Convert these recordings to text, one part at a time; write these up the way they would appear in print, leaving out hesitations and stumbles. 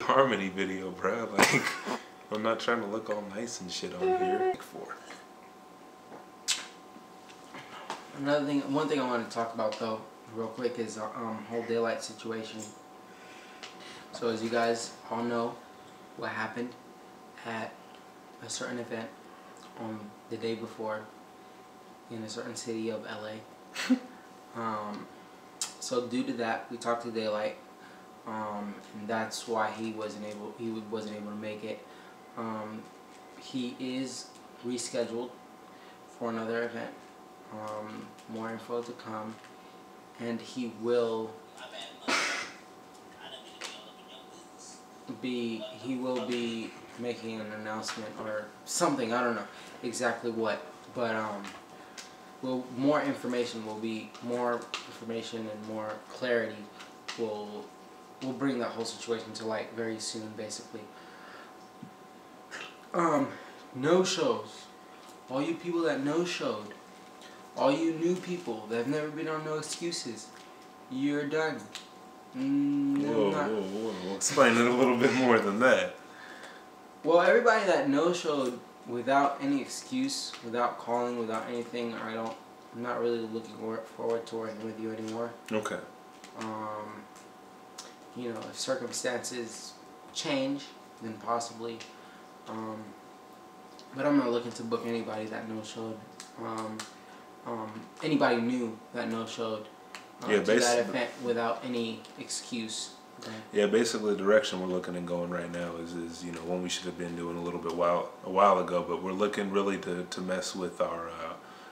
Harmony video, bro. Like, I'm not trying to look all nice and shit on here. One thing I want to talk about though, real quick, is our whole daylight situation. So as you guys all know, what happened at a certain event on the day before in a certain city of LA. So due to that, we talked to Daylight, and that's why he wasn't able to make it. He is rescheduled for another event. More info to come, and he will be making an announcement or something. I don't know exactly what, but more information and more clarity will bring that whole situation to light very soon. Basically, no shows. All you people that no showed. All you new people that have never been on No Excuses, you're done. Whoa. Explain it a little bit more than that. Well, everybody that no-showed without any excuse, without calling, without anything, I'm not really looking forward to working with you anymore. Okay. You know, if circumstances change, then possibly. But I'm not looking to book anybody that no-showed. Anybody new that no-showed to that event without any excuse. Okay. Yeah, basically the direction we're looking at going right now is you know, one we should have been doing a while ago, but we're looking really to mess with our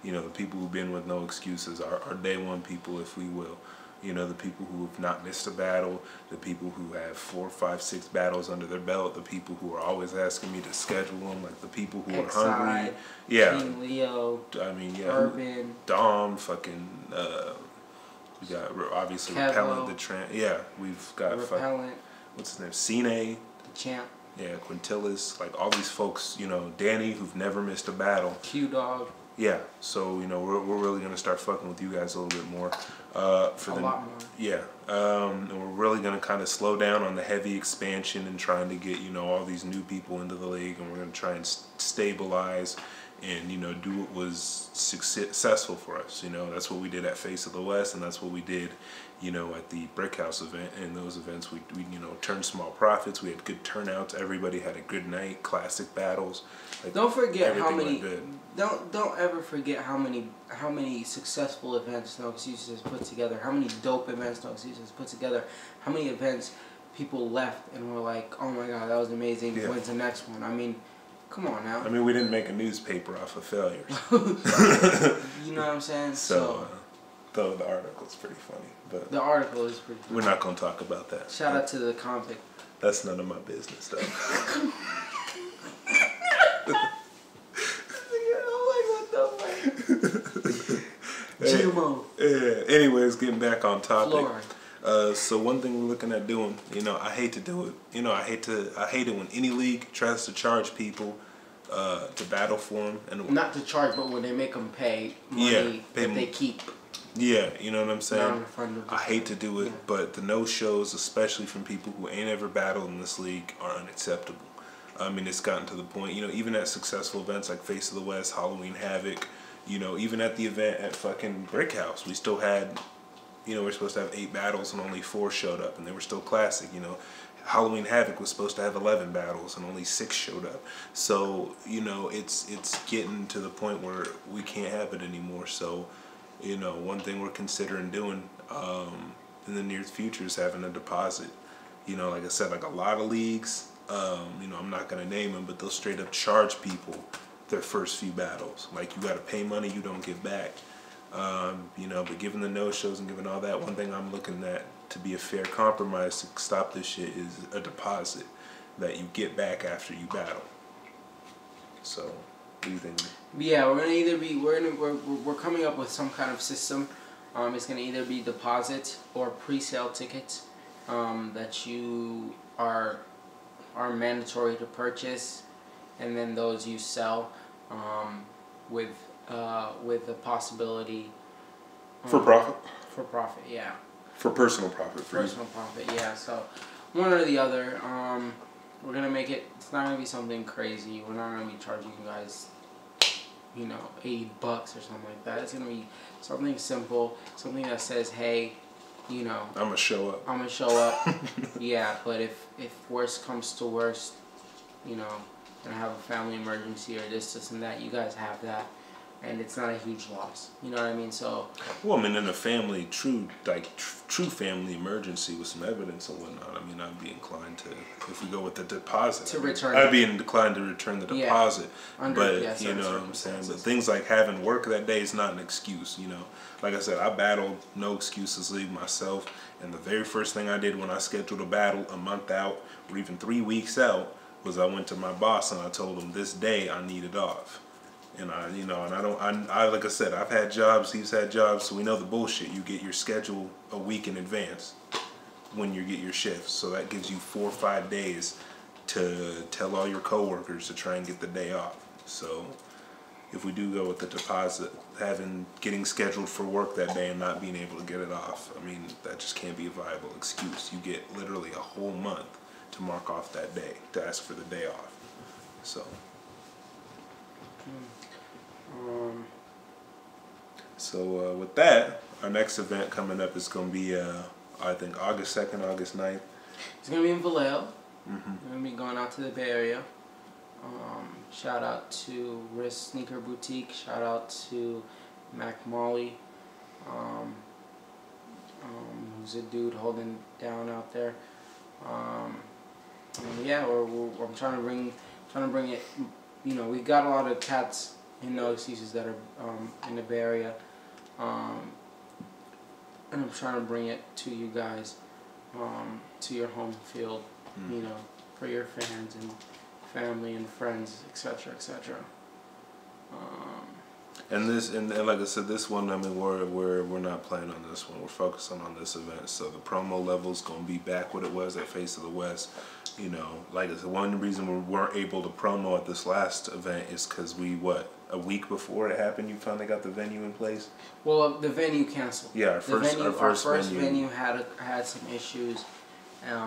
you know, the people who've been with no excuses, our day one people, if we will. You know, the people who have not missed a battle, the people who have 4, 5, 6 battles under their belt, the people who are always asking me to schedule them, like the people who are hungry. Yeah. King Leo. I mean, yeah. Urban. Dom, fucking, we got obviously Kevo. Repellent, we've got Repellent. What's his name? Cine. The Champ. Yeah, Quintillis, like all these folks, you know, Danny, who've never missed a battle. Q-Dog. Yeah, so, you know, we're really going to start fucking with you guys a little bit more. A lot more. Yeah, and we're really going to kind of slow down on the heavy expansion and trying to get, you know, all these new people into the league, and we're going to try and stabilize and, you know, do what was successful for us. You know, that's what we did at Face of the West, and that's what we did, you know, at the Brick House event. And those events, we you know, turned small profits. We had good turnouts. Everybody had a good night. Classic battles. Like, don't forget how many. Don't ever forget how many successful events No Excuses has put together. How many dope events No Excuses has put together. How many events people left and were like, "Oh my God, that was amazing. Yeah. When's the next one?" I mean, come on now. I mean, we didn't make a newspaper off of failures. You know what I'm saying? So though the article's pretty funny, but the article is pretty funny. We're not gonna talk about that. Shout out to the convict. That's none of my business, though. GMO. Yeah. Anyways, getting back on topic. So one thing we're looking at doing, you know, I hate to do it. You know, I hate it when any league tries to charge people to battle for them, and not to charge, but when they make them pay money that they keep. Yeah, you know what I'm saying? I hate to do it, but the no-shows, especially from people who ain't ever battled in this league, are unacceptable. I mean, it's gotten to the point, you know, even at successful events like Face of the West, Halloween Havoc, you know, even at the event at fucking Brick House, we still had, you know, we're supposed to have 8 battles and only 4 showed up, and they were still classic, you know. Halloween Havoc was supposed to have 11 battles and only 6 showed up. So, you know, it's getting to the point where we can't have it anymore. So, you know, one thing we're considering doing in the near future is having a deposit. You know, like I said, like a lot of leagues, you know, I'm not going to name them, but they'll straight up charge people their first few battles. Like, you got to pay money you don't get back. You know, but given the no-shows and given all that, one thing I'm looking at to be a fair compromise to stop this shit is a deposit that you get back after you battle. So, what do you think? Yeah, we're gonna either be we're coming up with some kind of system. It's gonna either be deposits or pre-sale tickets that you are mandatory to purchase, and then those you sell with the possibility For profit? For profit, yeah. For personal profit. Personal profit, yeah. So one or the other. We're gonna make it. It's not gonna be something crazy. We're not gonna be charging you guys, you know, $80 or something like that. It's gonna be something simple, something that says, hey, you know, I'm gonna show up. I'm gonna show up. Yeah, but if worst comes to worst, you know, gonna have a family emergency or this and that, you guys have that, and it's not a huge loss. You know what I mean? So. Well, I mean, in a family, true family emergency with some evidence and whatnot, I mean, I'd be inclined to, if we go with the deposit, I'd be inclined to return the deposit. Yeah. But, you know what I'm saying? But things like having work that day is not an excuse, you know. Like I said, I battled No Excuses League myself, and the very first thing I did when I scheduled a battle a month out or even 3 weeks out was I went to my boss and I told him this day I needed off. And I like I said, I've had jobs, he's had jobs, so we know the bullshit. You get your schedule a week in advance when you get your shifts. So that gives you 4 or 5 days to tell all your coworkers to try and get the day off. So if we do go with the deposit, getting scheduled for work that day and not being able to get it off, I mean, that just can't be a viable excuse. You get literally a whole month to mark off that day, to ask for the day off. So. So with that, our next event coming up is going to be, I think, August 2nd, August 9th. It's going to be in Vallejo. We're going to be going out to the Bay Area. Shout out to Wrist Sneaker Boutique. Shout out to Mac Molly, who's a dude holding down out there. And yeah, I'm trying to bring it. You know, we got a lot of cats in No Excuses that are in the Bay Area, and I'm trying to bring it to you guys, to your home field, you know, for your fans and family and friends, etc., etc. And like I said, this one, I mean, we're not playing on this one. We're focusing on this event. So the promo level's gonna be back what it was at Face of the West. You know, like I said, one reason we weren't able to promo at this last event is because a week before it happened, you finally got the venue in place? Well, the venue canceled. Yeah, our first venue had some issues,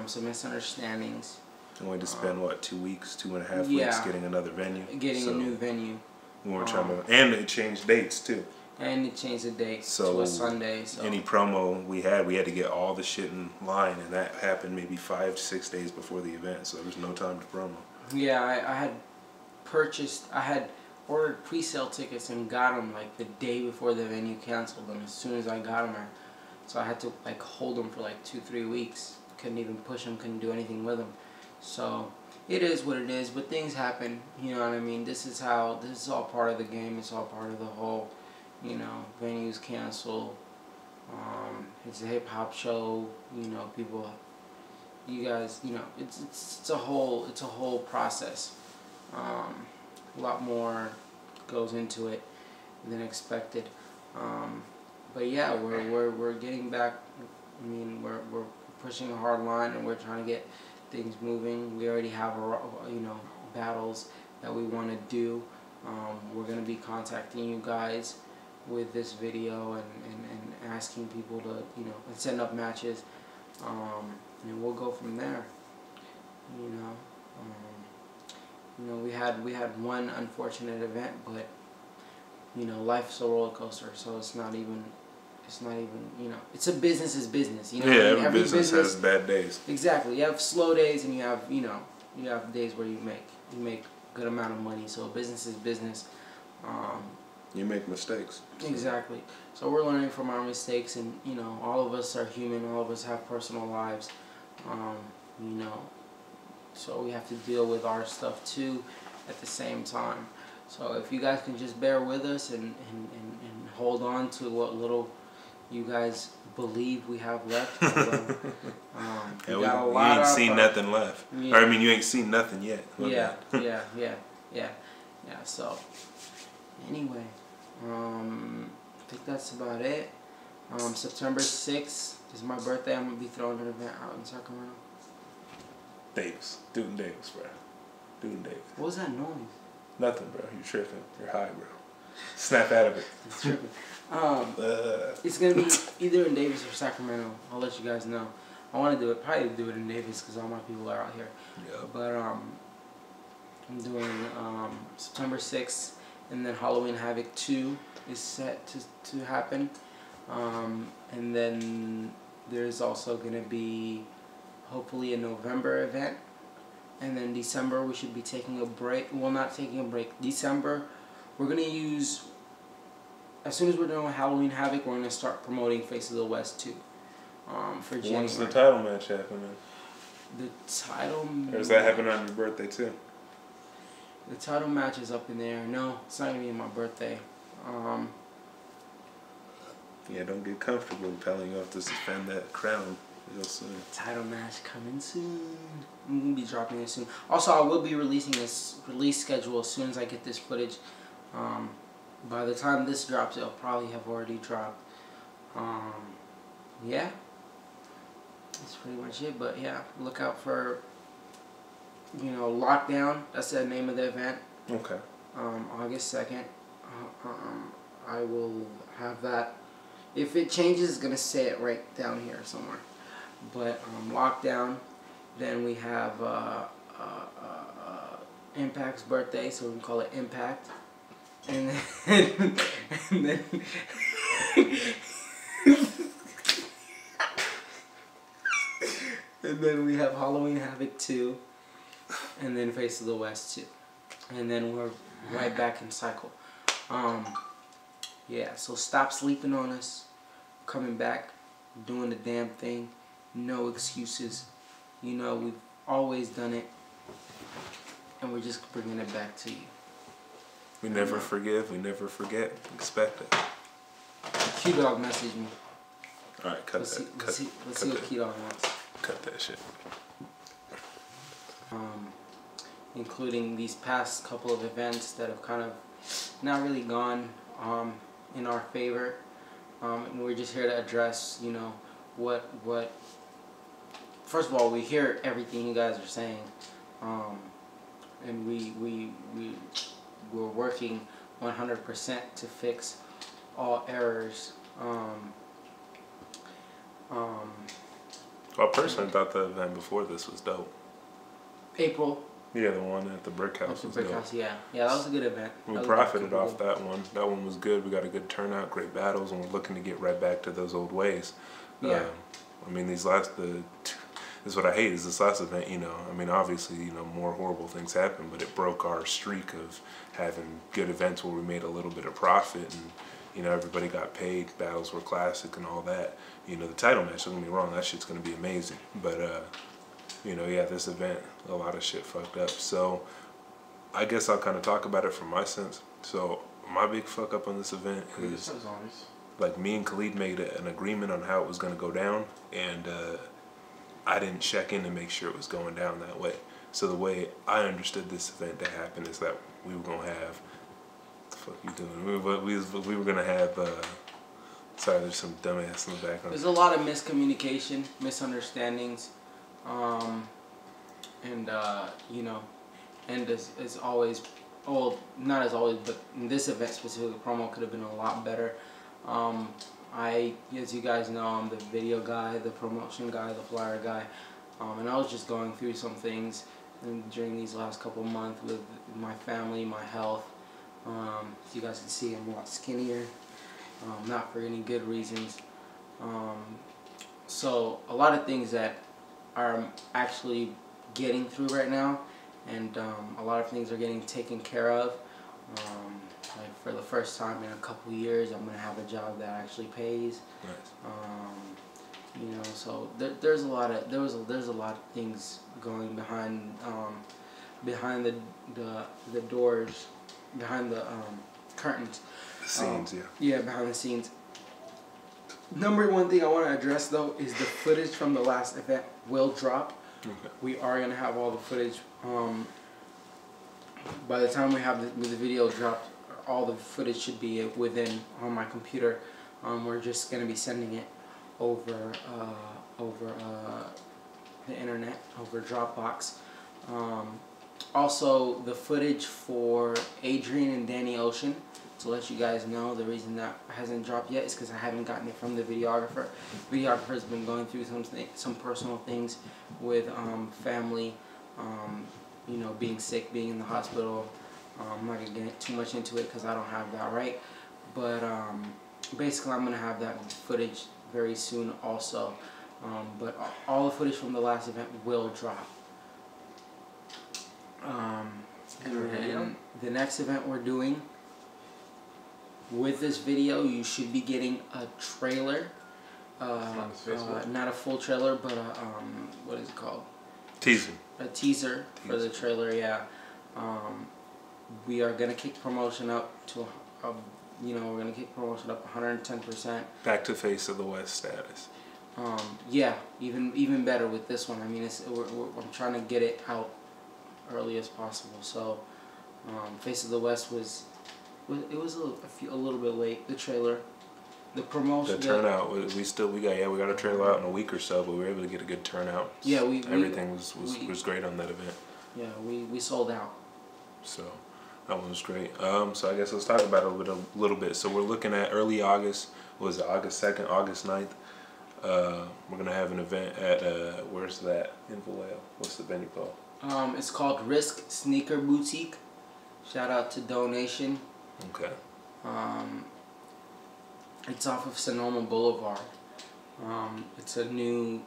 some misunderstandings. And we had to spend, 2.5 weeks getting another venue? Getting a new venue. We weren't trying to, and it changed dates too. And it changed the date to a Sunday. So any promo we had to get all the shit in line, and that happened maybe 5 to 6 days before the event, so there was no time to promo. Yeah, I had ordered pre-sale tickets and got them like the day before the venue canceled, and as soon as I got them, so I had to like hold them for like 2-3 weeks. Couldn't even push them, couldn't do anything with them. So it is what it is, but things happen, you know what I mean? This is all part of the game, it's all part of the whole, you know, venues cancel, it's a hip-hop show, you know, you guys, you know, it's a whole process, a lot more goes into it than expected, but yeah, we're getting back, I mean, we're pushing a hard line and we're trying to get things moving. We already have battles that we want to do. We're going to be contacting you guys with this video and asking people to, you know, send up matches, and we'll go from there. You know, we had one unfortunate event, but you know, life's a roller coaster, so it's not even, you know, it's a business is business. You know, yeah, every business has bad days. Exactly. You have slow days, and you have, you know, you have days where you make good amount of money. So business is business. You make mistakes. Exactly. So we're learning from our mistakes, and you know, all of us are human. All of us have personal lives. You know, so we have to deal with our stuff too at the same time. So if you guys can just bear with us and hold on to what little you guys believe we have left. Although, you ain't seen nothing left. Yeah. Or I mean, you ain't seen nothing yet. Yeah. So anyway, I think that's about it. September 6th is my birthday. I'm gonna be throwing an event out in Sacramento. Davis, Newton Davis, bro. Newton Davis. What was that noise? Nothing, bro. You tripping? You're high, bro. Snap out of it. It's tripping. It's gonna be either in Davis or Sacramento. I'll let you guys know. I want to probably do it in Davis because all my people are out here. Yeah. But I'm doing September 6th, and then Halloween Havoc 2 is set to happen. And then there's also gonna be hopefully a November event, and then December we should be taking a break. Well, not taking a break. December we're gonna use. As soon as we're done with Halloween Havoc, we're going to start promoting Face of the West 2 for January. When's the title match happening? The title match... Or does that happen on your birthday too? The title match is up in there. No, it's not going to be my birthday. Yeah, don't get comfortable telling you have to suspend that crown real soon. Title match coming soon. I'm going to be dropping it soon. Also, I will be releasing this release schedule as soon as I get this footage. By the time this drops, it'll probably have already dropped. Yeah. That's pretty much it. But yeah, look out for, Lockdown. That's the name of the event. Okay. August 2nd. I will have that. If it changes, it's going to say it right down here somewhere. But Lockdown. Then we have Impact's birthday, so we can call it Impact. And then, and then we have Halloween Havoc 2, and then Face of the West 2, and then we're right back in cycle. Yeah, so stop sleeping on us. Coming back, doing the damn thing, no excuses. We've always done it, and we're just bringing it back to you. We never forgive, we never forget. Expect it. Q-Dog messaged me. Alright, cut that. Let's see what Q-Dog wants. Cut that shit. Including these past couple of events that have kind of not really gone in our favor. And we're just here to address, what first of all, we hear everything you guys are saying. And we're working 100% to fix all errors. I personally thought the event before this was dope. April. Yeah, the one at the Brick House was dope. House, yeah, that was a good event. We profited off that one. That one was good. We got a good turnout, great battles, and we're looking to get right back to those old ways. Yeah. I mean, this is what I hate is this last event, I mean, obviously, more horrible things happened, but it broke our streak of having good events where we made a little bit of profit and, everybody got paid, battles were classic and all that. The title match, don't get me wrong, that shit's going to be amazing. But, yeah, this event, a lot of shit fucked up. So, I guess I'll kind of talk about it from my sense. So, my big fuck up on this event is, like, me and Khalid made an agreement on how it was going to go down, and, I didn't check in to make sure it was going down that way. So the way I understood this event to happen is that we were gonna have, what the fuck you doing? We were gonna have. Sorry, there's some dumbass in the background. There's a lot of miscommunication, misunderstandings, and and as always, well, not as always, but in this event specifically, promo could have been a lot better. As you guys know, I'm the video guy, the promotion guy, the flyer guy, and I was just going through some things during these last couple of months with my family, my health. As you guys can see, I'm a lot skinnier, not for any good reasons. So a lot of things that are actually getting through right now, and a lot of things are getting taken care of. Like for the first time in a couple of years, I'm gonna have a job that actually pays. Nice. So there's a lot of there's a lot of things going behind the doors, behind the curtains. The scenes, yeah. Yeah, behind the scenes. Number one thing I want to address though is the footage from the last event will drop. Okay. We are gonna have all the footage. By the time we have the video dropped, all the footage should be within on my computer. We're just gonna be sending it over the internet, over Dropbox. Also, the footage for Adrian and Danny Ocean, to let you guys know, the reason that hasn't dropped yet is because I haven't gotten it from the videographer. The videographer's been going through some personal things with family, you know, being sick, being in the hospital. I'm not going to get too much into it because I don't have that right. But basically, I'm going to have that footage very soon also. But all the footage from the last event will drop. And then the next event we're doing, with this video, you should be getting a trailer. Not a full trailer, but a, what is it called? Teaser. A teaser for the trailer, yeah. We are gonna kick promotion up to, you know, we're gonna kick promotion up 110%. Back to Face of the West status. Yeah, even better with this one. I mean, I'm trying to get it out early as possible. So, Face of the West was a little bit late. The trailer, the promotion, the turnout. We got a trailer out in a week or so, but we were able to get a good turnout. Yeah, everything was great on that event. Yeah, we sold out. So that one was great. So I guess let's talk about it a little bit. So we're looking at early August. What was it, August 2nd, August 9th? We're gonna have an event at where's that in Vallejo? What's the venue called? It's called Risk Sneaker Boutique. Shout out to Donation. Okay. It's off of Sonoma Boulevard. It's a new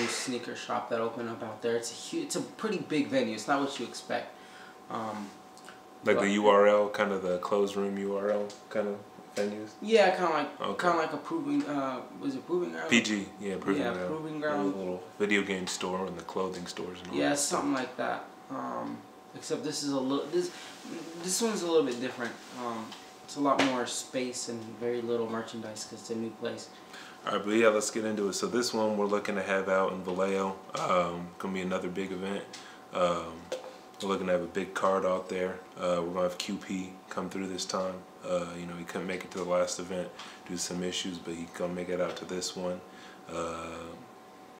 sneaker shop that opened up out there. It's a pretty big venue. It's not what you expect. Like the URL, kind of the closed room URL kind of venues. Yeah, kind of like a Proving. Was it Proving Ground? PG, yeah, Proving Ground. Yeah, Proving Ground. A little video game store and the clothing stores and all. Yeah, something like that. Except this is this one's a little bit different. It's a lot more space and very little merchandise because it's a new place. Alright, but yeah, let's get into it. So this one we're looking to have out in Vallejo. Gonna be another big event. We're looking to have a big card out there. We're gonna have QP come through this time. You know, he couldn't make it to the last event due to some issues, but he's gonna make it out to this one.